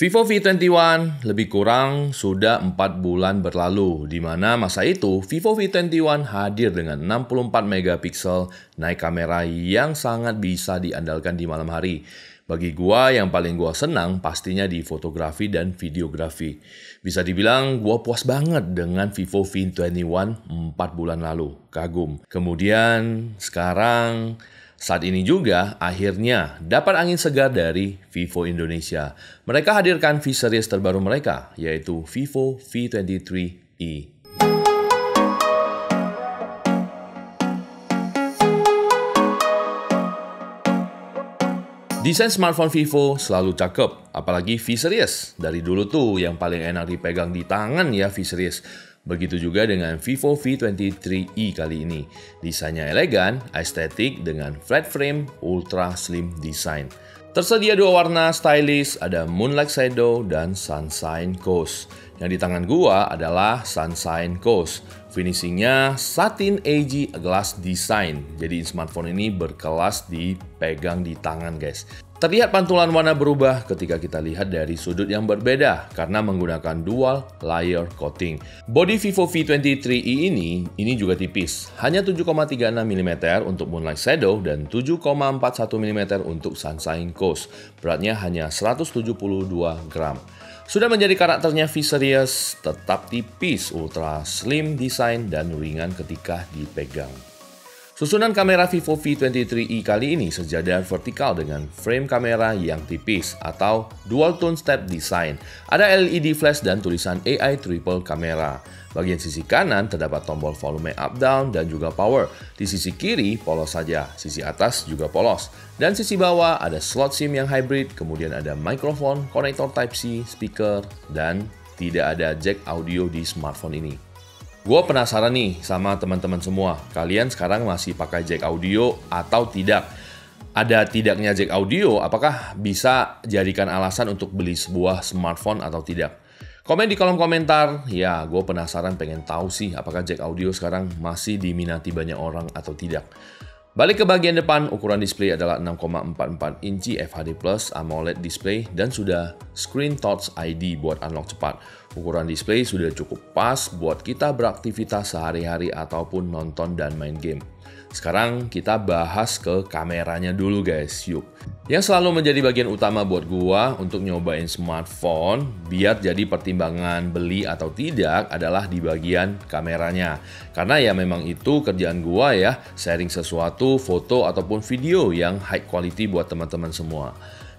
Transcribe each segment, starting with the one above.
Vivo V21 lebih kurang sudah 4 bulan berlalu, di mana masa itu Vivo V21 hadir dengan 64 megapiksel naik kamera yang sangat bisa diandalkan di malam hari. Bagi gua yang paling gua senang pastinya di fotografi dan videografi. Bisa dibilang gua puas banget dengan Vivo V21 4 bulan lalu. Kagum. Kemudian sekarang saat ini juga akhirnya dapat angin segar dari Vivo Indonesia. Mereka hadirkan V-Series terbaru mereka, yaitu Vivo V23e. Desain smartphone Vivo selalu cakep, apalagi V-Series. Dari dulu tuh yang paling enak dipegang di tangan ya V-Series. Begitu juga dengan Vivo V23e kali ini. Desainnya elegan, estetik dengan flat frame, ultra slim design. Tersedia dua warna stylish, ada Moonlight Shadow dan Sunshine Ghost. Yang di tangan gua adalah Sunshine Ghost. Finishingnya satin AG glass design. Jadi smartphone ini berkelas dipegang di tangan guys. Terlihat pantulan warna berubah ketika kita lihat dari sudut yang berbeda karena menggunakan dual layer coating. Bodi Vivo V23e ini juga tipis, hanya 7,36 mm untuk Moonlight Shadow dan 7,41 mm untuk Sunshine Ghost. Beratnya hanya 172 gram. Sudah menjadi karakternya V-Series, tetap tipis, ultra slim design dan ringan ketika dipegang. Susunan kamera Vivo V23e kali ini sejajar vertikal dengan frame kamera yang tipis atau dual tone step design. Ada LED flash dan tulisan AI triple kamera. Bagian sisi kanan terdapat tombol volume up down dan juga power. Di sisi kiri polos saja, sisi atas juga polos. Dan sisi bawah ada slot SIM yang hybrid, kemudian ada mikrofon, konektor Type-C, speaker, dan tidak ada jack audio di smartphone ini. Gue penasaran nih sama teman-teman semua, kalian sekarang masih pakai jack audio atau tidak? Ada tidaknya jack audio, apakah bisa jadikan alasan untuk beli sebuah smartphone atau tidak? Komen di kolom komentar, ya gue penasaran pengen tahu sih apakah jack audio sekarang masih diminati banyak orang atau tidak. Balik ke bagian depan, ukuran display adalah 6,44 inci FHD Plus AMOLED display dan sudah Screen Touch ID buat unlock cepat. Ukuran display sudah cukup pas buat kita beraktivitas sehari-hari ataupun nonton dan main game. Sekarang kita bahas ke kameranya dulu guys, yuk. Yang selalu menjadi bagian utama buat gua untuk nyobain smartphone biar jadi pertimbangan beli atau tidak adalah di bagian kameranya. Karena ya memang itu kerjaan gua ya, sharing sesuatu, foto ataupun video yang high quality buat teman-teman semua.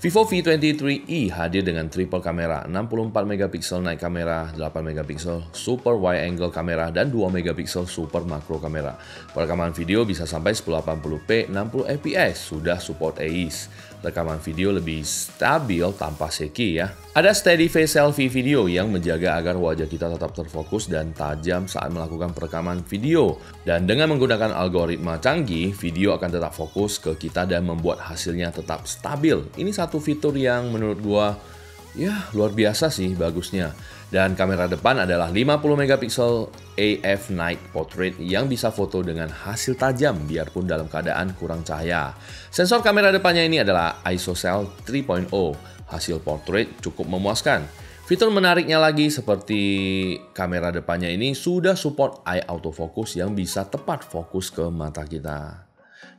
Vivo V23e hadir dengan triple kamera, 64 megapiksel naik kamera, 8 megapiksel super wide angle kamera, dan 2 megapiksel super makro kamera. Perekaman video bisa sampai 1080p 60 fps, sudah support AIS. Rekaman video lebih stabil tanpa shaky ya. Ada steady face selfie video yang menjaga agar wajah kita tetap terfokus dan tajam saat melakukan perekaman video. Dan dengan menggunakan algoritma canggih, video akan tetap fokus ke kita dan membuat hasilnya tetap stabil. Ini satu fitur yang menurut gua ya luar biasa sih bagusnya. Dan kamera depan adalah 50 megapiksel AF Night Portrait yang bisa foto dengan hasil tajam biarpun dalam keadaan kurang cahaya. Sensor kamera depannya ini adalah ISOCELL 3.0. Hasil portrait cukup memuaskan. Fitur menariknya lagi seperti kamera depannya ini sudah support eye autofocus yang bisa tepat fokus ke mata kita.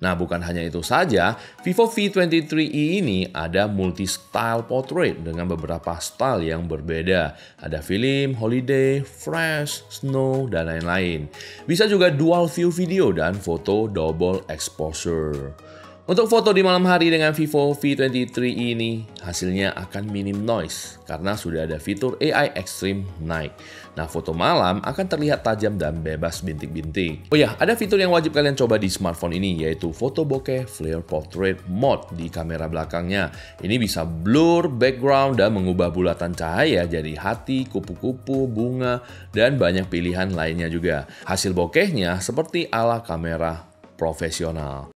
Nah, bukan hanya itu saja, Vivo V23e ini ada multi-style portrait dengan beberapa style yang berbeda. Ada film, holiday, fresh, snow, dan lain-lain. Bisa juga dual view video dan foto double exposure. Untuk foto di malam hari dengan Vivo V23e ini, hasilnya akan minim noise karena sudah ada fitur AI Extreme Night. Nah, foto malam akan terlihat tajam dan bebas bintik-bintik. Oh ya, ada fitur yang wajib kalian coba di smartphone ini, yaitu Photo Bokeh Flare Portrait Mode di kamera belakangnya. Ini bisa blur background dan mengubah bulatan cahaya jadi hati, kupu-kupu, bunga, dan banyak pilihan lainnya juga. Hasil bokehnya seperti ala kamera profesional.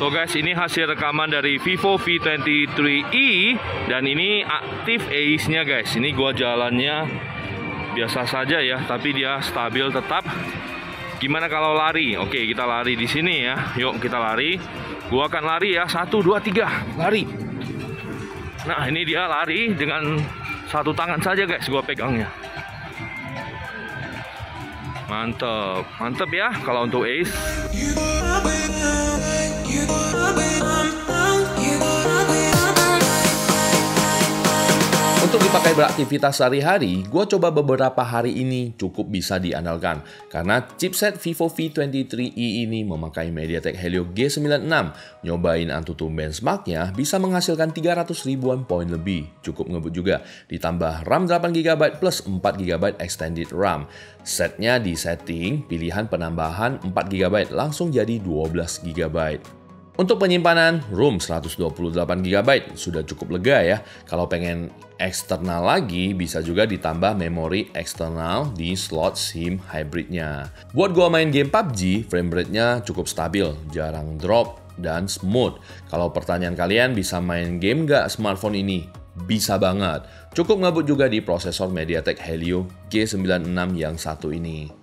So guys, ini hasil rekaman dari Vivo V23e dan ini aktif ACE-nya guys. Ini gua jalannya biasa saja ya, tapi dia stabil tetap. Gimana kalau lari? Oke, kita lari di sini ya. Yuk kita lari. Gua akan lari ya. 1, 2, 3, lari. Nah, ini dia lari dengan satu tangan saja guys, gua pegangnya. Mantep, mantep ya kalau untuk ACE. Untuk dipakai beraktivitas sehari-hari, gue coba beberapa hari ini cukup bisa diandalkan. Karena chipset Vivo V23e ini memakai MediaTek Helio G96. Nyobain AnTuTu benchmarknya bisa menghasilkan 300 ribuan poin lebih. Cukup ngebut juga. Ditambah RAM 8GB plus 4GB extended RAM. Setnya di setting, pilihan penambahan 4GB langsung jadi 12GB. Untuk penyimpanan, ROM 128GB sudah cukup lega ya. Kalau pengen eksternal lagi, bisa juga ditambah memori eksternal di slot SIM hybridnya. Buat gua main game PUBG, frame rate-nya cukup stabil, jarang drop, dan smooth. Kalau pertanyaan kalian bisa main game nggak smartphone ini? Bisa banget. Cukup ngebut juga di prosesor MediaTek Helio G96 yang satu ini.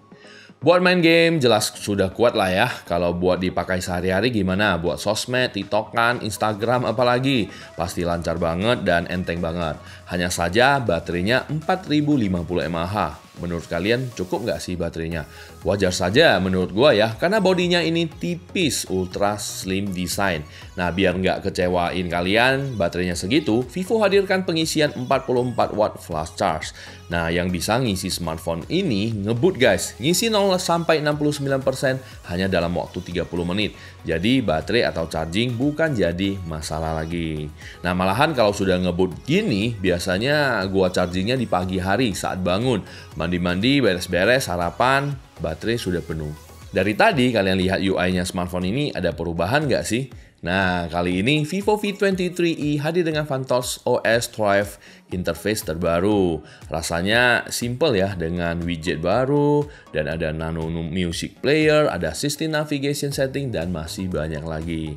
Buat main game jelas sudah kuat lah ya. Kalau buat dipakai sehari-hari gimana? Buat sosmed, TikTokan, Instagram apalagi. Pasti lancar banget dan enteng banget. Hanya saja baterainya 4050 mAh. Menurut kalian cukup nggak sih baterainya? Wajar saja menurut gua ya, karena bodinya ini tipis, ultra slim design. Nah, biar nggak kecewain kalian, baterainya segitu, Vivo hadirkan pengisian 44 watt flash charge. Nah, yang bisa ngisi smartphone ini ngebut guys. Ngisi 0 sampai 69% hanya dalam waktu 30 menit. Jadi baterai atau charging bukan jadi masalah lagi. Nah, malahan kalau sudah ngebut gini, biasanya gua chargingnya di pagi hari saat bangun. Mandi-mandi, beres-beres, sarapan, baterai sudah penuh. Dari tadi kalian lihat UI-nya smartphone ini ada perubahan nggak sih? Nah, kali ini Vivo V23e hadir dengan Phantos OS Drive interface terbaru. Rasanya simple ya, dengan widget baru, dan ada nano music player, ada assistant navigation setting, dan masih banyak lagi.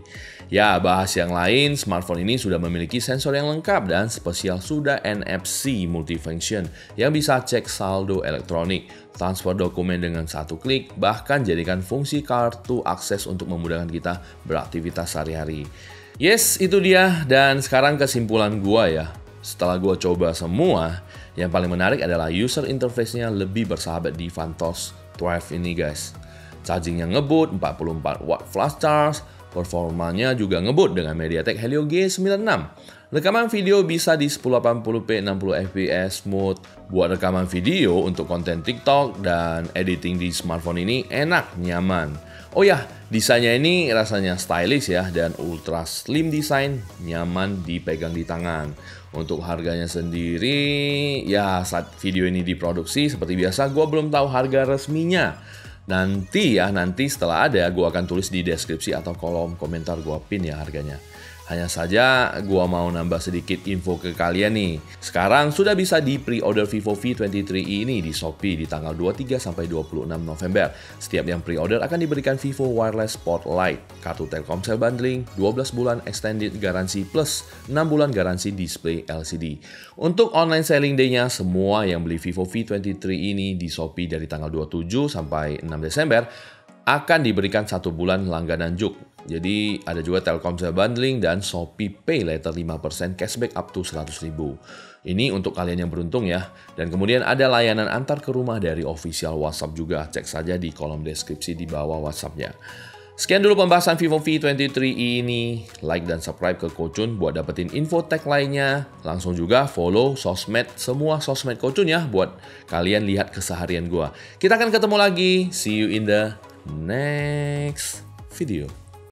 Ya, bahas yang lain, smartphone ini sudah memiliki sensor yang lengkap dan spesial sudah NFC multifunction yang bisa cek saldo elektronik, transfer dokumen dengan satu klik, bahkan jadikan fungsi kartu akses untuk memudahkan kita beraktivitas sehari-hari. Yes, itu dia. Dan sekarang kesimpulan gua ya. Setelah gua coba semua, yang paling menarik adalah user interface-nya lebih bersahabat di Phantos Drive ini guys. Chargingnya ngebut, 44 watt flash charge, performanya juga ngebut dengan MediaTek Helio G96. Rekaman video bisa di 1080p 60fps smooth. Buat rekaman video untuk konten TikTok dan editing di smartphone ini enak, nyaman. Oh ya, desainnya ini rasanya stylish ya, dan ultra slim design, nyaman dipegang di tangan. Untuk harganya sendiri, ya saat video ini diproduksi seperti biasa, gue belum tahu harga resminya. Nanti setelah ada, gue akan tulis di deskripsi atau kolom komentar, gue pin ya harganya. Hanya saja gue mau nambah sedikit info ke kalian nih. Sekarang sudah bisa di pre-order Vivo V23e ini di Shopee di tanggal 23 sampai 26 November. Setiap yang pre-order akan diberikan Vivo Wireless Spotlight, kartu Telkomsel bundling, 12 bulan extended garansi plus 6 bulan garansi display LCD. Untuk online selling day-nya, semua yang beli Vivo V23 ini di Shopee dari tanggal 27 sampai 6 Desember akan diberikan 1 bulan langganan JUK. Jadi ada juga Telkomsel bundling dan Shopee Pay Later 5% cashback up to 100.000. Ini untuk kalian yang beruntung ya. Dan kemudian ada layanan antar ke rumah dari official WhatsApp juga. Cek saja di kolom deskripsi di bawah WhatsApp-nya. Sekian dulu pembahasan Vivo V23e ini. Like dan subscribe ke Kocun buat dapetin info tech lainnya. Langsung juga follow semua sosmed Kocun ya, buat kalian lihat keseharian gua. Kita akan ketemu lagi. See you in the next video.